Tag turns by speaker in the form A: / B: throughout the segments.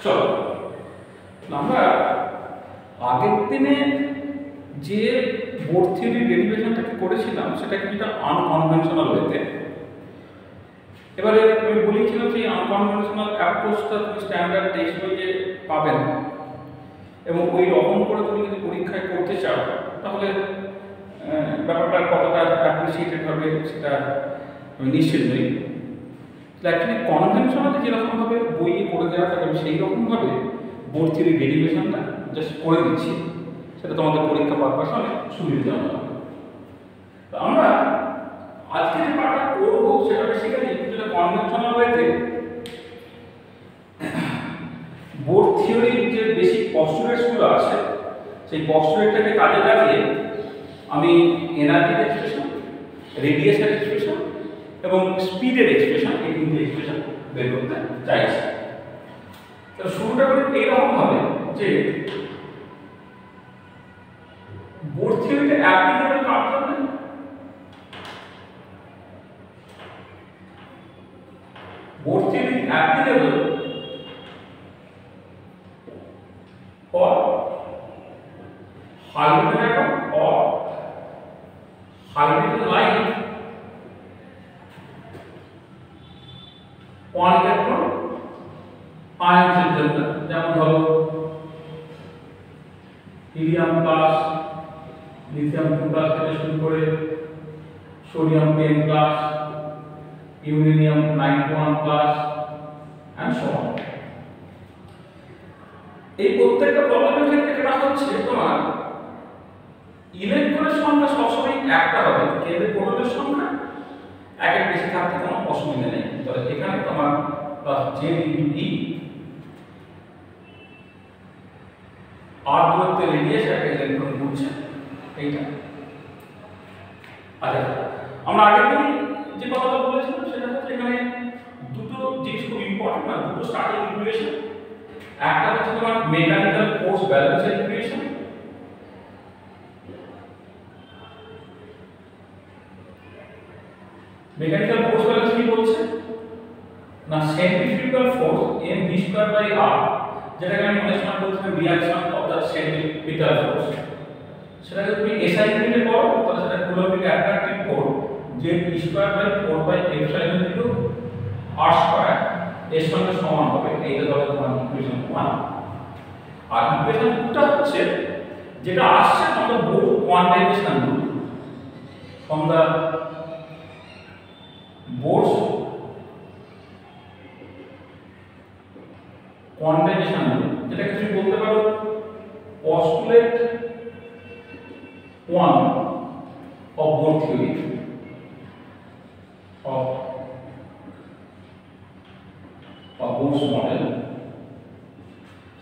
A: চলো আমরা আগের দিনে যে বোর্ড থিওরি ডেরিভেশনটাকে করেছিলাম সেটা কিছুটা আনকনভেনশনাল ওয়েতে। এবারে আমি বলেছিলাম যে আনকনভেনশনাল অ্যাপ্রোচটা তুমি স্ট্যান্ডার্ড টেক্সট বইয়ে পাবেন এবং ওই রকম করে তুমি যদি পরীক্ষায় করতে চাও তাহলে ব্যাপারটা কতটা অ্যাপ্রিসিয়েটেড হবে সেটা আমি নিশ্চিত নই। অ্যাকচুয়ালি কনভেনশনালি যেরকমভাবে বইয়ে করে দেওয়া থাকে আমি সেই রকমভাবে বোর্ড থিওরি ডেরিভেশনটা জাস্ট করে দিচ্ছি, সেটা তোমাদের পরীক্ষা পারপাসে অনেক সুবিধাজনক হবে। তো আমরা আজকে যে পাঠটা করবো সেটা বেসিক্যালি যেটা কনভেনশনাল ওয়েতে বোর্ড থিওরির যে বেসিক পস্টুলেটসগুলো আছে সেই পস্টুলেটটাকে কাজে লাগিয়ে আমি এনার্জির এক্সপ্রেশন, রেডিয়েশন এক্সপ্রেশন এবং স্পিডের এক্সপ্রেশন, এই তিনটে এক্সপ্রেশন বের করতে চাইছি। তো শুরুটা করি এইরকম ভাবে যে বোর্ড থিওরিতে অ্যাপ্লিকেবল কার জন্য? Board theory applicable for hydrogen atom or hydrogen like one electron ions এর জন্য, যেমন ধরো হিলিয়াম প্লাস, লিথিয়াম 2 প্লাস থেকে শুরু করে sodium 10 plus, uranium 91 plus and so on। এই প্রত্যেকটা প্রবলেমের ক্ষেত্রে এটা হচ্ছে তোমার ইলেকট্রনের সংখ্যা সবসময় একটা হবে, কিন্তু প্রোটনের সংখ্যা একের বেশি থাকতে কোনো অসুবিধা নেই। তবে এখানে তোমার প্লাস জেড ইনটু ই আর দূরত্বের রেডিয়াস একটা ইলেকট্রন ঘুরছে এইটা। আচ্ছা, আমরা আগের দিন যে কথাটা বলেছিলাম সেটা হচ্ছে এখানে দুটো জিনিস খুব ইম্পর্টেন্ট, না দুটো স্টার্টিং ইকুয়েশন। একটা হচ্ছে তোমার মেকানিক্যাল ফোর্স ব্যালেন্সের ইকুয়েশন, মেকানিক্যাল ফোর্স ব্যালেন্স কি বলছে না সেন্ট্রিফিউগাল ফোর্স mv²r, যেটাকে আমি অনেক সময় বলছিলাম reaction of the centripetal force, সেটাকে তুমি এসআই ইউনিটে করো তাহলে সেটা কুলম্বিক অ্যাট্রাকটিভ ফোর্স Ze²4πε0 r² এর সঙ্গে সমান হবে। এইটা হবে তোমার ইকুয়েশন 1। আর ইকুয়েশন 2টা হচ্ছে যেটা আসছে আমাদের Bohr quantization rule from the Bohr's quantization rule, যেটাকে তুমি বলতে পারো postulate 1 of Bohr theory of Bohr's model.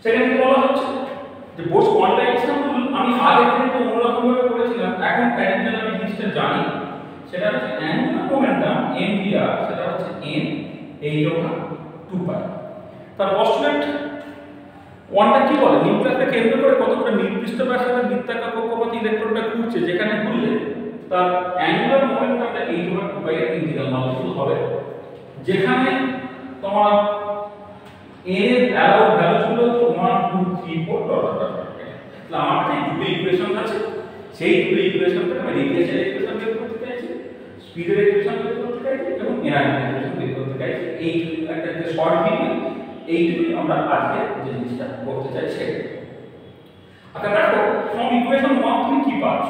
A: সেখানে কি বলা হচ্ছে যে বোর্ডস কোয়ান্টাইজেশন রুল আমি আগের দিন তো অন্যরকম ভাবে করেছিলাম, এখন অ্যাডিশনাল আমি জিনিসটা জানি, সেটা হচ্ছে অ্যাঙ্গুলার মোমেন্টাম mvr, সেটা হচ্ছে n h/2π। তার পস্টুলেট 1টা কি বলে, নিউক্লিয়াসকে কেন্দ্র করে কতগুলো নির্দিষ্ট ব্যাসার্ধের বৃত্তাকার কক্ষপথে ইলেকট্রনটা ঘুরছে, যেখানে ঘুরলে তার অ্যাঙ্গুলার মোমেন্টামটা h/2π এর ইন্টিগ্রাল মাল্টিপল হবে, যেখানে তোমার n এর অ্যালাউড ভ্যালুস গুলো হচ্ছে 1 2 3 4 ডট ডট ডট। তাহলে আমার কাছে দুটো ইকুয়েশন আছে, সেই দুটো ইকুয়েশন থেকে আমি রেডিয়েশন ইকুয়েশন বের করতে চাইছি, স্পিডের ইকুয়েশন বের করতে চাইছি এবং এনার্জি ইকুয়েশন বের করতে চাইছি। এই একটা যে শর্ট ভিডিও, এইটুকুই আমরা আজকে যে জিনিসটা করতে চাইছি। আচ্ছা দেখো, ফ্রম ইকুয়েশন 1 তুমি কি পাচ্ছ?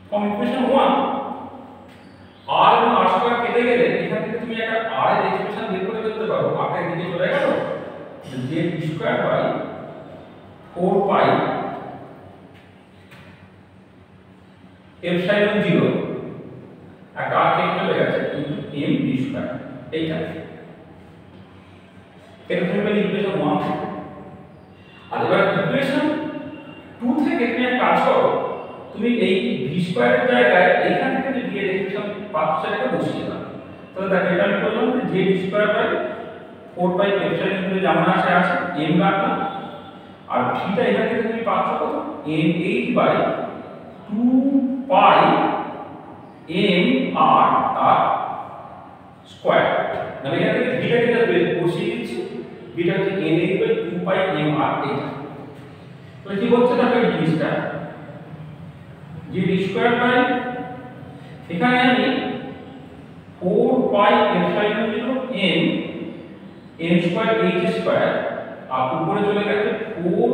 A: ফ্রম ইকুয়েশন 1 r এবং r² কেটে গেলে এখান থেকে তুমি একটা r এর এক্সপ্রেশন বের করে ফেলতে পারো। r টা এদিকে চলে গেল, z²/4π ε0 একটা r কেটে চলে গেছে কিন্তু mv², এইটা এটা তুমি পেলে ইকুয়েশন 1 থেকে। আর এবার ইকুয়েশন 2 থেকে তুমি এক কাজ করো, তুমি এই v² এর জায়গায় এইখান থেকে যে v এর এক্সপ্রেশন পাচ্ছ সেটাকে বসিয়ে দাও। তাহলে দেখো এটা আমি বললাম যে z²/4π ε0 যেমন আছে m রাখলাম, আর থিটা এখান থেকে তুমি পাচ্ছ কত nh/2π mr তার স্কয়ার। মানে এখান থেকে থিটাকে জাস্ট এটা হচ্ছে n by 2 pi m r এটা। তো কি হচ্ছে দেখো এই জিনিসটা z স্কয়ার বাই এখানে আমি 4 pi epsilon 0 m m square h square আর উপরে চলে গেছে 4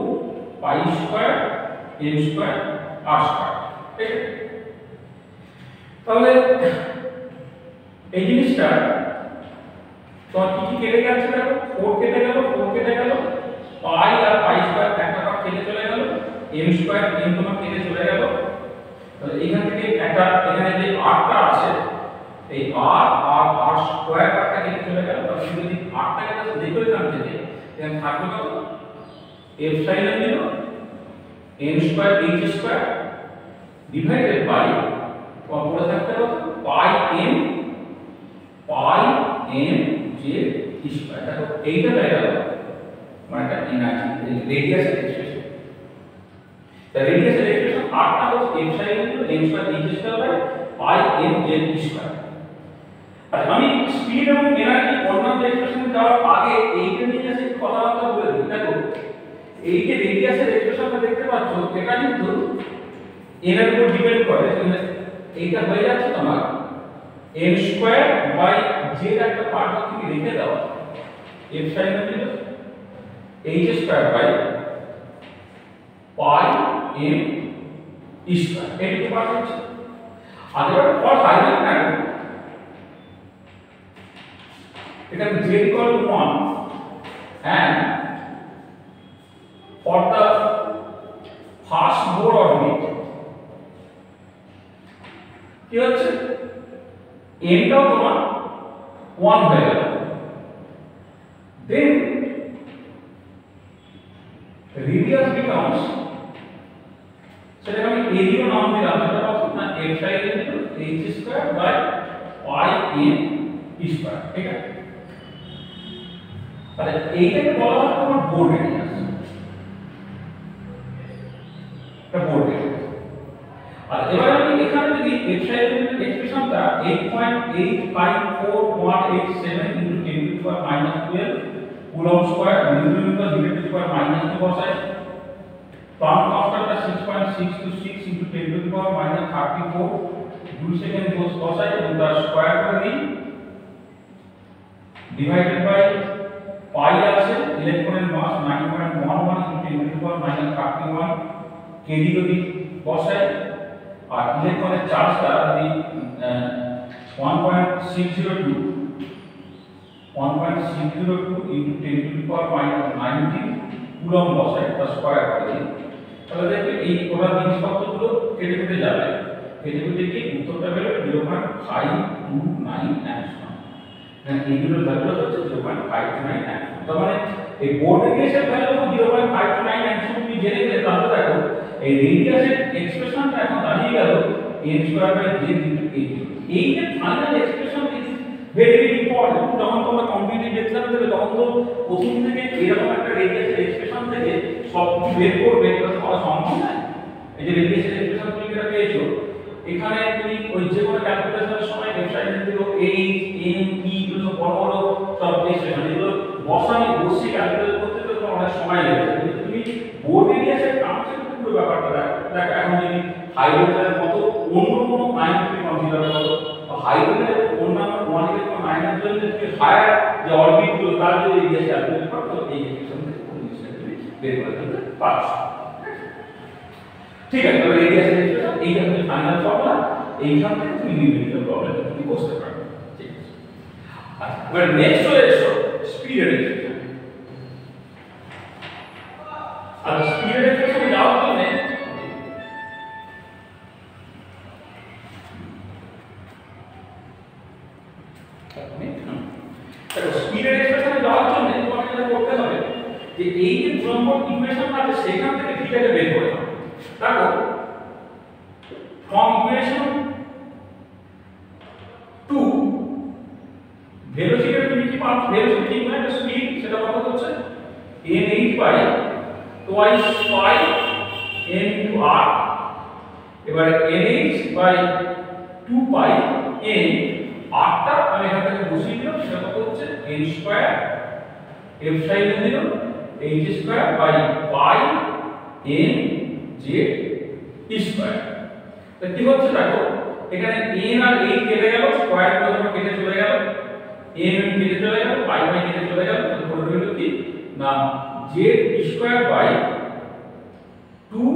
A: pi square m square r square. ঠিক আছে, তাহলে এই জিনিসটা তো কি কেটে যাচ্ছে দেখো 4 কেটে গেল 4 কেটে গেল পাই আর পাই স্কয়ার একটা পার্ট কেটে চলে গেল m স্কয়ার m তোমার কেটে চলে গেল। তাহলে এখান থেকে একটা এখানে যে r টা আছে এই r আর r স্কয়ার পার্টটা কেটে চলে গেল। তাহলে যদি r টাকে জাস্ট দেখো এখান থেকে এখানে থাকবে কত epsilon 0 m square h square divided by পরে থাকতে কত পাই m j স্কয়ার। দেখো এইটা হয়ে গেল মানে একটা এনার্জি রেডিয়াসের expression. The radius expression r টা হচ্ছে epsilon 0 m square h square by pi m j square. আর আমি স্পিড এবং এনার্জি অন্যান্য এক্সপ্রেশনে যাওয়ার আগে এইটা নিয়ে জাস্ট একটু কথাবার্তা বলে দিই। দেখো এই যে রেডিয়াসের এক্সপ্রেশনটা দেখতে পাচ্ছ এটা কিন্তু এর উপর ডিপেন্ড করে। এইটা হয়ে যাচ্ছে তোমার m স্কয়ার বাই j এর একটা পার্ট তুমি রেখে দাও epsilon 0 h square by pi m square এইটুকু পার্ট হচ্ছে। আর এবার ফর হাইড্রোজেন অ্যাটম এটা z equal to 1 and for the first Bohr orbit কি হচ্ছে m টাও তোমার 1 হয়ে গেল। then radius becomes সেটা আমি a0 নাম দিলাম সেটা কত না epsilon 0 h square by pi m square. ঠিক আছে, তাহলে এইটাকে বলা হয় তোমার বোর রেডিয়াস। এটা বোর রেডিয়াস। আর এবার আমি এখানে যদি epsilon এর এক্সপ্রেশনটা 8.854187 * 10⁻⁻12 coulomb square newton metre divided by -2 বসাই প্লাঙ্ক কনস্ট্যান্টটা 6.626 * 10⁻34 2 সেকেন্ড বসাই এবং তার স্কয়ার করে দিই ডিভাইডেড বাই পাই আছে ইলেকট্রনের মাস 9.11 * 10⁻31 কেজি যদি বসাই আর ইলেকট্রনের চার্জটা যদি 1.602 * 10⁻19 কুলম্ব বসাই তার স্কয়ার করে দিই। তাহলে দেখবে এই পুরো জিনিসপত্রগুলো কেটে কেটে যাবে। কেটে কেটে কি উত্তরটা বের হবে 0.529 অ্যাংস্ট্রম। মানে এইগুলোর ভ্যালু হচ্ছে 0.529 অ্যাংস্ট্রম। তার মানে এই বোর রেডিয়াসের ভ্যালু 0.529 অ্যাংস্ট্রম তুমি জেনে গেলে তাহলে দেখো এই রেডিয়াসের এক্সপ্রেশনটা এখন দাঁড়িয়ে গেল m square by j * a। এই যে final expression is very very important. যখন তোমরা কম্পিটিটিভ এক্সাম দেবে তখন তো প্রথম থেকে এরকম একটা রেডিয়াসের এক্সপ্রেশন থেকে সব কিছু বের করবে এটা করা সম্ভব নয়। এই যে রেডিয়াসের এক্সপ্রেশন তুমি যেটা পেয়েছো এখানে তুমি ওই যে কোনো ক্যালকুলেশনের সময় epsilon 0 h m e গুলো বড় বড় সব এক্সপ্রেশন এগুলো বসে ক্যালকুলেট করতে তো তোমার অনেক সময় লাগে। কিন্তু তুমি বোর রেডিয়াসের কনসেপ্ট পুরো ব্যাপারটা দেখো এখন যদি হাইড্রোজেনের মতো অন্য কোনো আয়ন তুমি কনসিডার করো বা হাইড্রোজেনের অন্যান্য 1 ইলেকট্রন আয়নের জন্য তুমি হায়ার যে অরবিট গুলো তার যদি রেডিয়াস ক্যালকুলেট করো তো এই এক্সপ্রেশন থেকে কোন জিনিসটা তুমি বের করে দিতে পারছো। ঠিক আছে, তাহলে রেডিয়াসের এক্সপ্রেশন এইটা হচ্ছে ফাইনাল ফর্মুলা। এইখান থেকে তুমি নিউমেরিক্যাল প্রবলেম তুমি করতে পারবে। ঠিক আছে, আচ্ছা এবার নেক্সট হয়ে এসো স্পিডের এক্সপ্রেশন। আর স্পিডের এক্সপ্রেশনে যাওয়ার জন্য স্পিডের এক্সপ্রেশনে যাওয়ার জন্য তোমাকে যেটা করতে হবে যে এই যে কুলম্ব ইকুয়েশন আছে সেখান থেকে ভিটাকে বের করে নাও। দেখো from equation 2 velocity তুমি কি পাচ্ছ velocity মানে স্পিড সেটা কত হচ্ছে n8 by twice pi n into r। এবারে n8 by 2 pi n r টা আমি এখান থেকে বসিয়ে দিলাম সেটা কত হচ্ছে n square epsilon 0 h square by pi n z square. তো কি হচ্ছে দেখো এখানে n আর h কেটে গেল, স্কয়ার গুলো যখন কেটে চলে গেল, n কেটে চলে গেল, পাই বাই কেটে চলে গেল, তো পড়ে রইল কি না z square by 2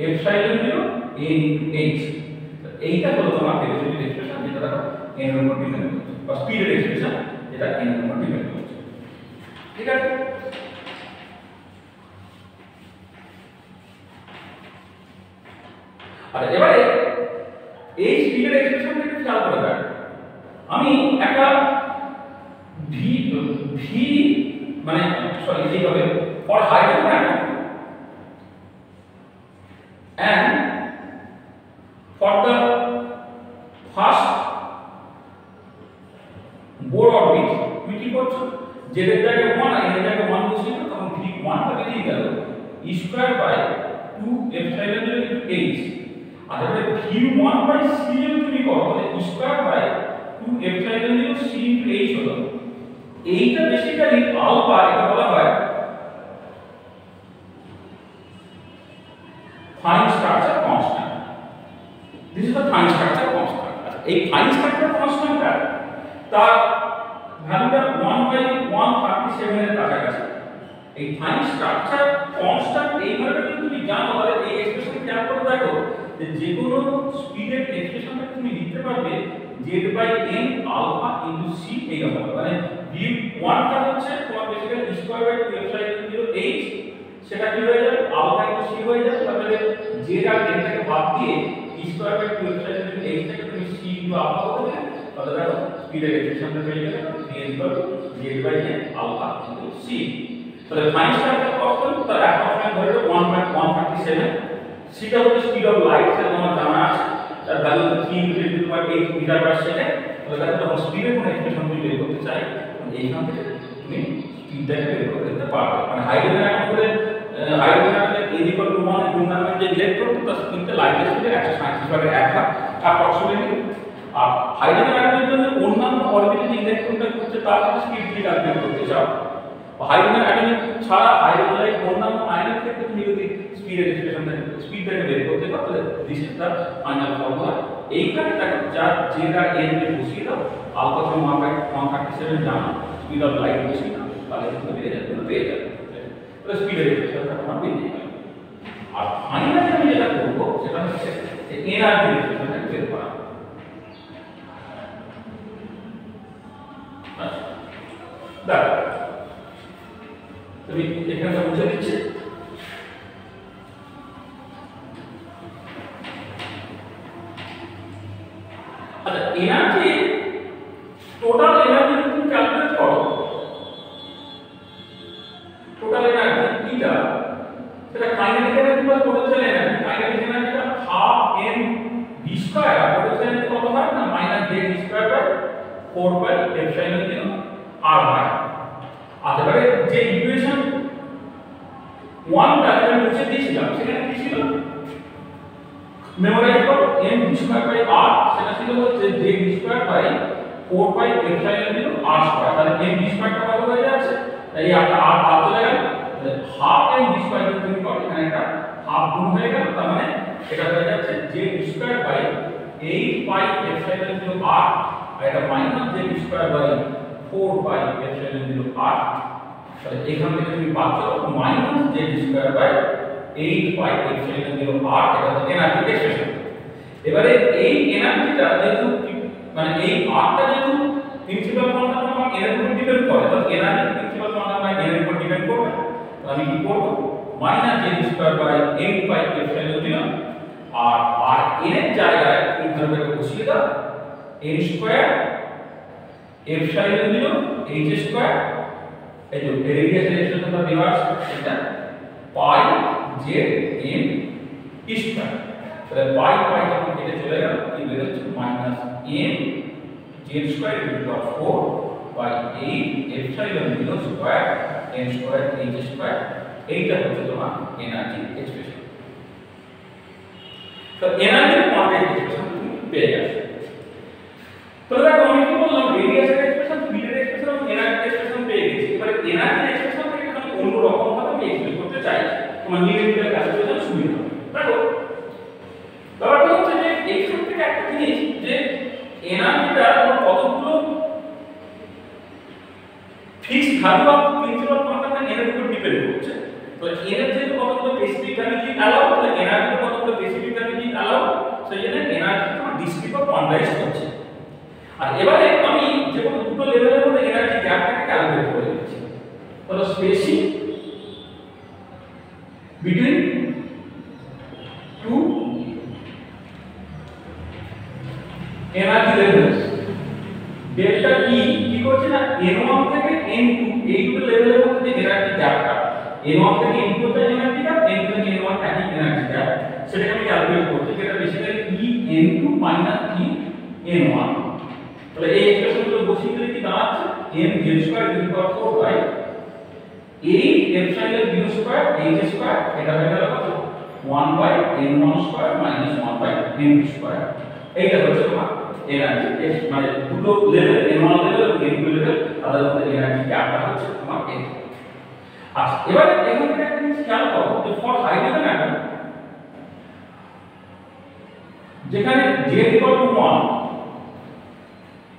A: epsilon 0 n h। এইটা হলো তোমার ভেলোসিটি এক্সপ্রেশন, যেটা দেখো n এর উপর ডিপেন্ড করছে, বা স্পিডের এক্সপ্রেশন যেটা n এর উপর ডিপেন্ড করছে। ঠিক আছে, আচ্ছা এবারে এই স্পিডের এক্সপ্রেশনটা একটু খেয়াল করে দেখ। আমি একটা ভি মানে সরি এইভাবে for hydrogen atom and for the first Bohr orbit তুমি কি করছো, z এর জায়গায় 1 আর n এর জায়গায় 1 বসিয়ে দাও, তখন v1 টা বেরিয়ে গেল e square by 2 epsilon 0 into h। আর তাহলে v1 বাই c যদি তুমি করো তাহলে e square by 2 epsilon 0 c into h হলো। এইটা বেসিক্যালি আলফা, এটা বলা হয় fine structure constant. This is the fine structure constant. এই fine structure constant টা তার ভ্যালুটা 1/137 এর কাছাকাছি। এই fine structure constant এই ভ্যালুটা তুমি জানো, তাহলে এই এক্সপ্রেশন খেয়াল করে দেখো যে কোনো স্পিডের এক্সপ্রেশনটা তুমি লিখতে পারবে z/n আলফা ইনটু c এইরকম, মানে v1 টা হচ্ছে তোমার basically e square by 2 epsilon 0 h, সেটা কি হয়ে যাবে আলফা ইনটু c হয়ে যাবে। তাহলে z আর n টাকে বাদ দিয়ে e square by 2 epsilon 0 h টাকে তুমি c ইনটু আলফা করে দেবে, তাহলে দেখো স্পিডের এক্সপ্রেশনটা পেয়ে গেলে z/n আলফা ইনটু c। তাহলে ফাইন স্ট্রাকচার কনস্ট্যান্ট তার অ্যাপ্রক্সিমেট ধরে 1.137, সেটা হচ্ছে স্পিড অফ লাইট, সেটা তোমার জানা আছে, তার ভ্যালু হচ্ছে 3 মিটার পার সেকেন্ড। তাহলে দেখো যখন স্পিডের কোনো এক্সপ্রেশন তুমি বের করতে চাই, এইখান থেকে তুমি স্পিডটাকে বের করে দিতে পারবে। মানে হাইড্রোজেন অ্যাটম বলে হাইড্রোজেন অ্যাটমের n = 1 এর গুণাঙ্কের যে ইলেকট্রন তার স্পিডটা লাইটের স্পিডের 137/1 অ্যাপ্রক্সিমেটলি। আর হাইড্রোজেন অ্যাটমের জন্য অন্যান্য অরবিটাল যে ইলেকট্রনটা ঘুরছে তার সাথে স্পিড দিয়ে ক্যালকুলেট করতে চাও, হাইড্রোজেন অ্যাটম ছাড়া হাইড্রোজেন লাইক অন্যান্য আয়নের ক্ষেত্রে তুমি যদি স্পিডের এক্সপ্রেশনটা স্পিডটাকে বের করতে পারো, তাহলে this is the final formula. এইখানে দেখো যা z আর n কে বসিয়ে দাও, আলফা তুমি 1/137 জানো, স্পিড অফ লাইট বসিয়ে দাও, তাহলে কিন্তু বেরিয়ে যাবে, পেয়ে যাবে। তাহলে স্পিডের এক্সপ্রেশনটা তোমার বেরিয়ে যাবে। আর ফাইনালি আমি যেটা করব সেটা হচ্ছে যে এনার্জি এক্সপ্রেশনটা বের করা। দেখো তুমি এখানে বুঝে দিচ্ছি, আচ্ছা এনার্জি টোটাল এনার্জি তুমি ক্যালকুলেট করো, টোটাল এনার্জি এটা সেটা কাইনেটিক এনার্জি বা পোটেনশিয়াল এনার্জি। কাইনেটিক এনার্জিটা হাফ m v স্কয়ার, আর পোটেনশিয়াল এনার্জি কত হয় না -z স্কয়ার বাই 4/ε0 r হয়। আচ্ছা এবারে যে ইকুয়েশন 1 টা যেটা মুছে দিয়েছিলাম সেখানে কি ছিল মেমোরাইজ করো, m v square by r, সেটা ছিল হচ্ছে z square by 4/ε0 r square. তাহলে m v স্কয়ারটা কত হয়ে যাচ্ছে, এই একটা r বাদ চলে গেল, হাফ m v স্কয়ার যদি তুমি করো এখানে একটা হাফ গুণ হয়ে গেল, তার মানে এটা হয়ে যাচ্ছে z স্কয়ার বাই 8/ε0 r, আর এটা minus z square by 4/ε0 r। তাহলে এখান থেকে তুমি পাচ্ছো minus z square by 8/ε0 r, এটা হচ্ছে এনার্জি এক্সপ্রেশন। এবারে এই এনার্জিটা যেহেতু মানে এই rটা যেহেতু প্রিন্সিপাল কোয়ান্টাম নাম্বার n এর উপর ডিপেন্ড করে, তাহলে energy principal quantum number n এর উপর ডিপেন্ড করবে। তাহলে আমি কি করব মাইনাস z স্কয়ার বাই 8/ε0, আর n এর জায়গায় তুমি ভ্যালুটাকে বসিয়ে দাও n square epsilon 0 h square, এই যে রেডিয়াসের এক্সপ্রেশনটা রিভার্স, এটা পাই z m স্কয়ার। তাহলে পাই পাই যখন কেটে চলে গেল কি বেরোচ্ছে minus m z square into 4/8 epsilon 0 square n square h square. এইটা হচ্ছে তোমার এনার্জি এক্সপ্রেশন। তো এনার্জি কোয়ান্টিটি এক্সপ্রেশন তুমি পেয়ে গেছো। তো দেখো আমি কি বললাম রেডিয়াসের এক্সপ্রেশন, স্পিডের এক্সপ্রেশন এবং এনার্জি এক্সপ্রেশন পেয়ে গেছি। ভ্যালু অফ প্রিন্সিপাল কনস্ট্যান্ট এর উপর ডিপেন্ড করছে। তো এর যেহেতু কতগুলো স্পেসিফিক ভ্যালু অ্যালাউ, তাহলে এনার্জি কতগুলো স্পেসিফিক ভ্যালু অ্যালাউ, সেই জন্য এনার্জি তোমার ডিসক্রিট বা কোয়ান্টাইজ হচ্ছে। আর এবারে আমি যে কোনো দুটো লেভেলের মধ্যে এনার্জি গ্যাপটাকে ক্যালকুলেট করে দিচ্ছি। তাহলে spacing between two energy levels delta E কি করছে না n1 থেকে n2 এই দুটো লেভেলের মধ্যে এনার্জি গ্যাপটা n1 থেকে n2 তে এনার্জি গ্যাপ, n2 থেকে n1 একই এনার্জি গ্যাপ, সেটাকে আমি ক্যালকুলেট করছি। যেটা basically e n2 e n1। তাহলে এই এক্সপ্রেশনগুলো বসিয়ে দিলে কি দাঁড়াচ্ছে m z square to the power 4 by 8 epsilon 0 square h square, এটা হয়ে গেল কত 1 by n1 square minus 1 by n2 square. এইটা হচ্ছে তোমার এনার্জি মানে দুটো লেভেল n1 লেভেল এবং n2 লেভেল তাদের মধ্যে এনার্জি গ্যাপটা হচ্ছে তোমার এই। আচ্ছা এবারে এখান থেকে একটা জিনিস খেয়াল করো যে ফর হাইড্রোজেন অ্যাটম যেখানে z = 1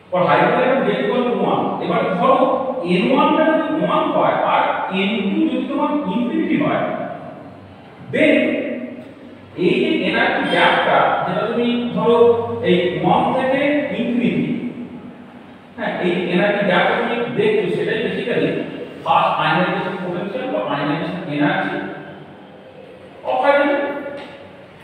A: ফর হাইড্রোজেন z = 1, এবার ধরো n1 টা যদি 1 হয় আর n2 যদি তোমার ইনফিনিটি হয়, দেন এই যে এনার্জি গ্যাপটা যেটা তুমি ধরো এই 1 থেকে ইনফিনিটি, হ্যাঁ এই এনার্জি গ্যাপটা তুমি দেখছো সেটাই বেসিক্যালি ফার্স্ট আয়নাইজেশন পোটেনশিয়াল বা আয়নাইজেশন এনার্জি অফ হাইড্রোজেন।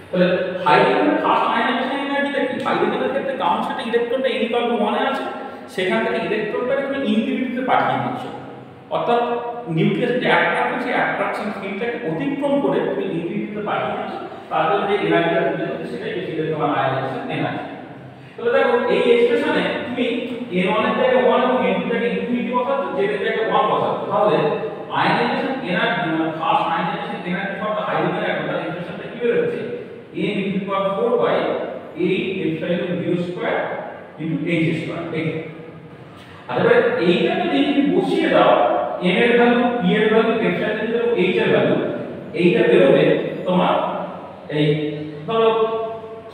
A: তাহলে হাইড্রোজেনের ফার্স্ট আয়নাইজেশন এনার্জিটা কি? হাইড্রোজেনের ক্ষেত্রে কারণ সেটা ইলেকট্রনটা n = 1 এ আছে, সেখান থেকে ইলেকট্রনটাকে তুমি ইনফিনিটিতে পাঠিয়ে দিচ্ছ, অর্থাৎ নিউক্লিয়াসের যে অ্যাট্রাকশন সেই অ্যাট্রাকশন ফিল্ডটাকে অতিক্রম করে তুমি ইনফিনিটিতে পাঠিয়ে দিচ্ছ, তারপরে যে এনার্জিটা বুঝে যাচ্ছে সেটাই বেসিক্যালি তোমার আয়নাইজেশন এনার্জি। তাহলে দেখো এই এক্সপ্রেশনে তুমি n1 এর জায়গায় 1 এবং n2 এর জায়গায় ইনফিনিটি বসাচ্ছ, z এর জায়গায় 1 বসাচ্ছ, তাহলে আয়নাইজেশন এনার্জি মানে first ionization energy for the hydrogen atom তার এক্সপ্রেশনটা কি বের হচ্ছে m⁴ by 8 epsilon 0 square into h square. আর এবারে এইটা যদি তুমি বসিয়ে দাও m এর ভ্যালু, e এর ভ্যালু, এপসাইলন 0 এবং h এর ভ্যালু, এইটা বেরোবে তোমার এই ধরো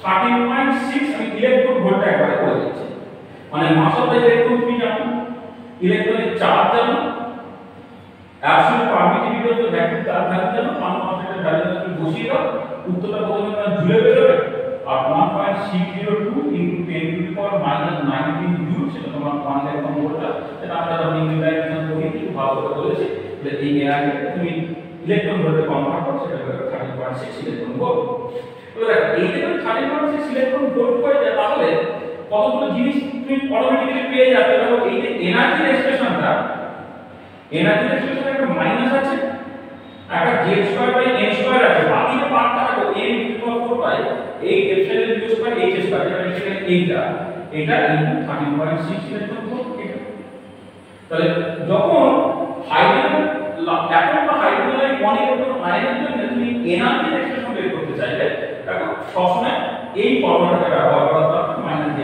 A: 13.6 আমি ইলেকট্রন ভোল্টটা একবারে করে দিচ্ছি। মানে মাস অফ দ্য ইলেকট্রন তুমি জানো, ইলেকট্রনের চার্জ জানো, absolute permittivity of the vacuum তার ভ্যালু জানো, কনসেন্ট্রেটেড ভ্যালু তুমি বসিয়ে দাও, উত্তরটা প্রথমে তোমার ঝুলে বেরোবে। আর 1.602 into 10 two the power -19 joule, সেটা তোমার 1 ইলেকট্রন ভোল্টটা, সেটা আমরা যখন ইউনিটাইজেশন করি একটু ভালো করে বলেছি যে এই এনার্জিটা তুমি ইলেকট্রন ভোল্টে কনভার্ট করো, সেটা হলো 13.6 ইলেকট্রন ভোল্ট। এবার এই যে 13.6 ইলেকট্রন ভোল্ট হয়ে যায়, তাহলে কতগুলো জিনিস তুমি অটোমেটিক্যালি পেয়ে যাবে। দেখো এই যে এনার্জির এক্সপ্রেশনটা, এনার্জির এক্সপ্রেশনে একটা মাইনাস আছে, একটা z² n² আছে, বাকি যে পার্টটা আছে m⁴ by 8 epsilon 0 square h square, এটা বেসিক্যালি এটা ইনটু 13.6 ইলেকট্রন ভোল্ট। এটা তাহলে যখন হাইড্রোজেন অ্যাটম বা হাইড্রোজেন 1 ইলেকট্রন আয়নের জন্য তুমি এনার্জির এক্সপ্রেশন বের করতে চাইলে দেখো সবসময় এই ফর্মুলাটা ব্যবহার করা দরকার, -z²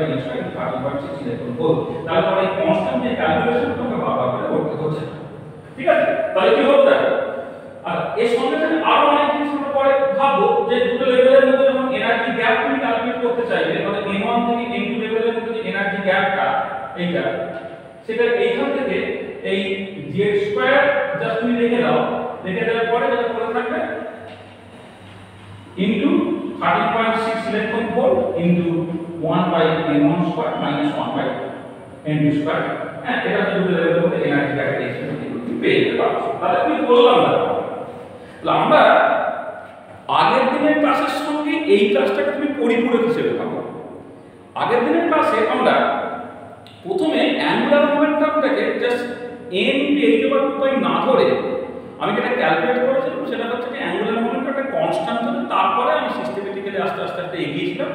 A: n² 13.6 ইলেকট্রন ভোল্ট। তাহলে তোমার এই কনস্ট্যান্ট যে ক্যালকুলেশন তোমাকে বারবার করে করতে হচ্ছে, ঠিক আছে? তাহলে কি হলো দেখো, আর এর সঙ্গে সাথে আরো অনেক জিনিস আমরা পরে ভাববো যে দুটো লেভেলের মধ্যে যখন এনার্জি গ্যাপ তুমি ক্যালকুলেট করতে চাইবে, মানে n1 থেকে n2 লেভেলের মধ্যে যে এনার্জি গ্যাপটা এইটা, সেটা এইখান থেকে এই z² জাস্ট তুমি লিখে দাও, লিখে দেওয়ার পরে যেটা পড়ে থাকবে into 13.6 electron volt into 1 by n1 square minus 1 by n2 square. হ্যাঁ, এটা দুটো লেভেলের মধ্যে এনার্জি গ্যাপের এক্সপ্রেশন পেয়ে যেতে পারছো। তাহলে আমি বললাম না, তাহলে আমরা আগের দিনের ক্লাসের সঙ্গে এই ক্লাসটাকে তুমি পরিপূরক হিসেবে ভাবো। আগের দিনের ক্লাসে আমরা প্রথমে অ্যাঙ্গুলার মোমেন্টামটাকে জাস্ট n × h/2 না ধরে আমি যেটা ক্যালকুলেট করেছিলাম সেটা হচ্ছে যে অ্যাঙ্গুলার মোমেন্টামটা কনস্ট্যান্ট ছিল, তারপরে আমি সিস্টেমেটিক্যালি আস্তে আস্তে এগিয়েছিলাম,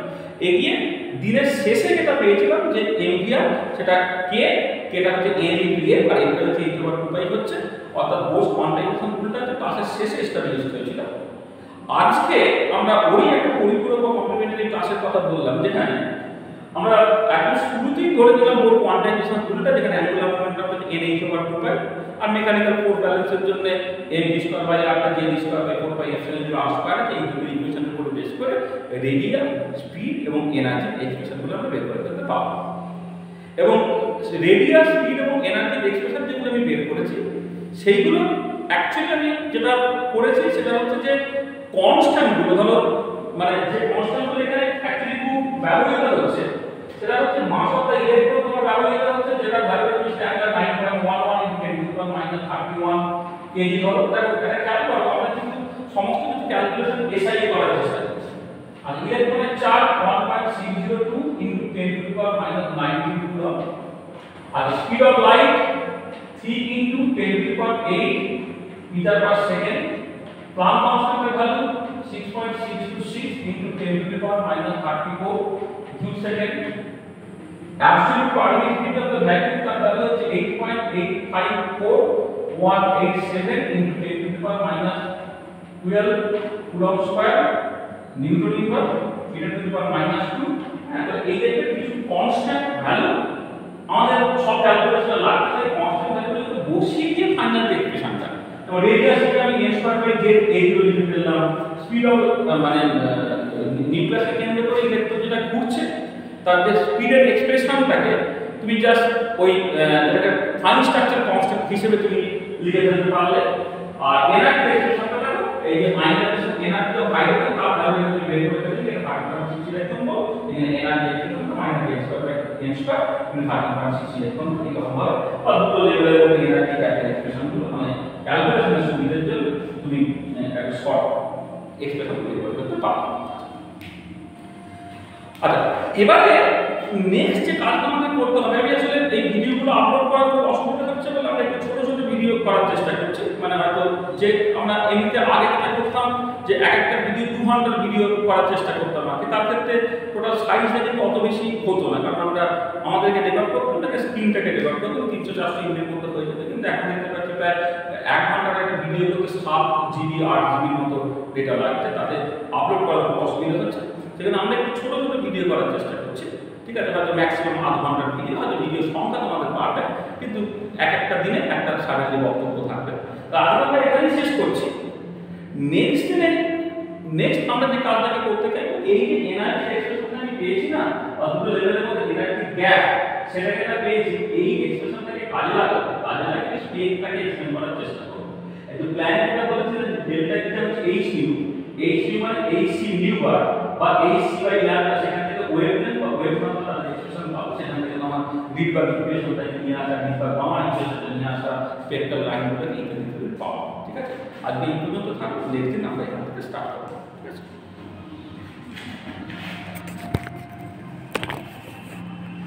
A: এগিয়ে দিনের শেষে যেটা পেয়েছিলাম যে mvr, সেটা কেটা হচ্ছে n × m আর এটা হচ্ছে h/2 হচ্ছে, অর্থাৎ বোস কোয়ান্টাইজেশন রুলটা হচ্ছে ক্লাসের শেষে এস্টাবলিশ হয়েছিল। আজকে আমরা ওই একটা পরিপূরক বা কমপ্লিমেন্টারি ক্লাসের কথা বললাম, যেখানে আমরা একদম শুরুতেই ধরে দিলাম বোর কোয়ান্টাইজেশন রুলটা, যেখানে অ্যাঙ্গুলার মোমেন্টাম হচ্ছে n/2π আর মেকানিক্যাল ফোর্স ব্যালেন্সের জন্য mv² by r z² by 4π epsilon 0 r² আছে। এই দুটো ইকুয়েশনের উপর বেস করে রেডিয়াস, স্পিড এবং এনার্জি এক্সপ্রেশনগুলো আমরা বের করে ফেলতে পারবো। এবং রেডিয়াস, স্পিড এবং এনার্জির এক্সপ্রেশন যেগুলো আমি বের করেছি সেইগুলো অ্যাকচুয়ালি আমি যেটা করেছি সেটা হচ্ছে যে কনস্ট্যান্টগুলো, ধরো মানে যে কনস্ট্যান্টগুলো এখানে অ্যাকচুয়ালি খুব ব্যবহৃত হচ্ছে সেটা হচ্ছে মাস অফ দ্য ইলেকট্রন তোমার ব্যবহৃত হচ্ছে, যেটা ভ্যালু হচ্ছে স্ট্যান্ডার্ড 9.11 × 10⁻31 কেজি। ধরো দেখো এটা খেয়াল করো, আমরা কিন্তু সমস্ত কিছু ক্যালকুলেশন এসআই করার চেষ্টা করছি। আর ইলেকট্রনের চার্জ 1.602 × 10⁻19 কুলম্ব, আর speed of light 3 × 10⁸ metre per second, Planck কনস্ট্যান্টের value 6.626 × 10⁻34 joule second, absolute permittivity of the vacuum তার ভ্যালু হচ্ছে 8.854187 × 10⁻12 কুলম্ব স্কয়ার, নিউটন ইনভার্স, ×10⁻²। হ্যাঁ, তো এই টাইপের কিছু কনস্ট্যান্ট ভ্যালু আমাদের সব ক্যালকুলেশনে লাগছে, কনস্ট্যান্ট ভ্যালুগুলো বসিয়ে দিয়ে ফাইনাল এক্সপ্রেশনটা। তো রেডিয়াসকে আমি n square by z a0 লিখে ফেললাম, স্পিড অফ মানে নিউক্লিয়াসকে কেন্দ্র করে ইলেকট্রন যেটা ঘুরছে তার যে স্পিডের এক্সপ্রেশনটাকে তুমি জাস্ট ওই যেটাকে ফাইন স্ট্রাকচার কনস্ট্যান্ট হিসেবে তুমি লিখে ফেলতে পারলে। আর এনার্জি এক্সপ্রেশনটা দেখো, এই যে আয়নাইজেশন এনার্জি অফ হাইড্রোজেন তার ভ্যালু তুমি বের করে ফেললে, এটা 13.6 ইলেকট্রন বল, এখানে energy expression -n square by n square 13.6 electron এরকম হবে। আর দুটো লেভেলের এনার্জি ক্যালকুলেশন এক্সপ্রেশনগুলো মানে ক্যালকুলেশনের সুবিধার জন্য তুমি একটা শর্ট এক্সপ্রেশন বের করে ফেলতে পারো। আচ্ছা, এবারে নেক্সট যে কাজটা আমাদের করতে হবে, আমি আসলে এই ভিডিওগুলো আপলোড করার খুব অসুবিধা হচ্ছে বলে আমরা একটু ছোট ছোট ভিডিও করার চেষ্টা করছি। মানে হয়তো যে আমরা এমনিতে আগে যেটা করতাম যে একটা ভিডিও 2 ঘন্টার ভিডিও করার চেষ্টা করতাম, আর তার ক্ষেত্রে টোটাল সাইজটা কিন্তু অত বেশি হতো না, কারণ আমরা আমাদেরকে ডেভেলপ করতাম তাকে স্ক্রিনটাকে ডেভেলপ করতাম 300-400 এমবির মধ্যে হয়ে যেত। কিন্তু এখন দেখতে পাচ্ছি প্রায় 1 ঘন্টার একটা ভিডিও করতে 7 জিবি 8 জিবির মতো ডেটা লাগছে, তাতে আপলোড করার খুব অসুবিধা হচ্ছে। সেখানে আমরা একটু ছোট ছোট ভিডিও করার চেষ্টা করছি, ঠিক আছে? হয়তো ম্যাক্সিমাম আধ ঘন্টার ভিডিও, হয়তো ভিডিও সংখ্যা তোমাদের বাড়বে, কিন্তু একটা দিনে একটা সারাদিন বক্তব্য থাকবে। তো আজ আমরা এখানেই শেষ করছি। নেক্সট দিনে নেক্সট আমরা যে কাজটাকে করতে চাইবো, এই যে এনার্জি এক্সপ্রেশন আমি পেয়েছি না, দুটো লেভেলের মধ্যে এনার্জি গ্যাপ সেটাকে না পেয়েছি, এই এক্সপ্রেশনটাকে কাজে লাগাবো, কাজে লাগিয়ে স্টেটটাকে এক্সপ্লেন করার চেষ্টা করবো। একটু প্ল্যান যেটা বলেছিলেন ডেল্টা যেটা হচ্ছে h মানে hc নিউ বার বা hc বাই ল্যাম্ডা, সেখান থেকে ওয়েভলেন্থ বা ওয়েভফ্রন্ট তার এক্সপ্রেশন পাবো, সেখান থেকে আমার বিট বা ডিফিউশনটাকে নিয়ে আসা, বিট বা গামা ইকুয়েশনটা নিয়ে আসা, স্পেকট্রাল লাইনগুলোকে ইত্যাদি পাবো। ঠিক আছে, আজকে এই পর্যন্ত থাকুক, নেক্সট দিন আমরা এখান থেকে স্টার্ট করবো। ঠিক আছে।